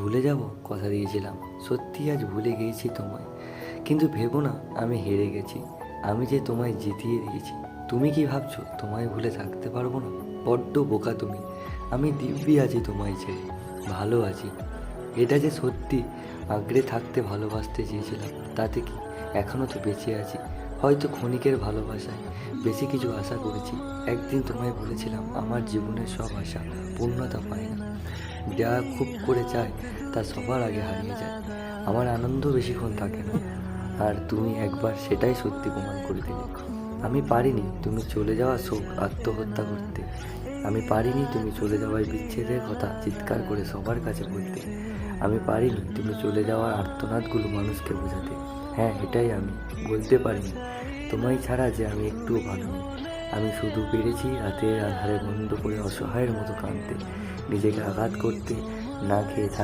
ভুলে যাব কথা দিয়েছিলাম, সত্যি আজ ভুলে গিয়েছি তোমায়। কিন্তু ভেবো না আমি হেরে গেছি, আমি যে তোমায় জিতিয়ে দিয়েছি। তুমি কি ভাবছো তোমায় ভুলে থাকতে পারবো না? বড্ড বোকা তুমি। আমি দিব্যি আছি তোমায় ছেড়ে, ভালো আছি। এটা যে সত্যি, আঁকড়ে থাকতে ভালোবাসতে চেয়েছিলাম, তাতে কি এখনও তো বেঁচে আছি, হয়তো ক্ষণিকের ভালোবাসায়। বেশি কিছু আশা করেছি, একদিন তোমায় বলেছিলাম আমার জীবনের সব আশা পূর্ণতা পায় না। যা খুব করে চায় তা সবার আগে হারিয়ে যায়। আমার আনন্দ বেশিক্ষণ থাকে না, আর তুমি একবার সেটাই সত্যি প্রমাণ করে দিলে। আমি পারিনি তুমি চলে যাওয়া শোক আত্মহত্যা করতে। আমি পারিনি তুমি চলে যাওয়ায় বিচ্ছেদের কথা চিৎকার করে সবার কাছে বলতে। আমি পারিনি তুমি চলে যাওয়ার আর্তনাদগুলো মানুষকে বোঝাতে। হ্যাঁ, এটাই আমি বলতে পারিনি তোমায় ছাড়া যে আমি একটুও ভালো নেই। আমি শুধু পেরেছি রাতের আধারে বন্ধ করে অসহায়ের মতো কাঁদতে, নিজেকে আঘাত করতে, না খেয়ে থাকতে।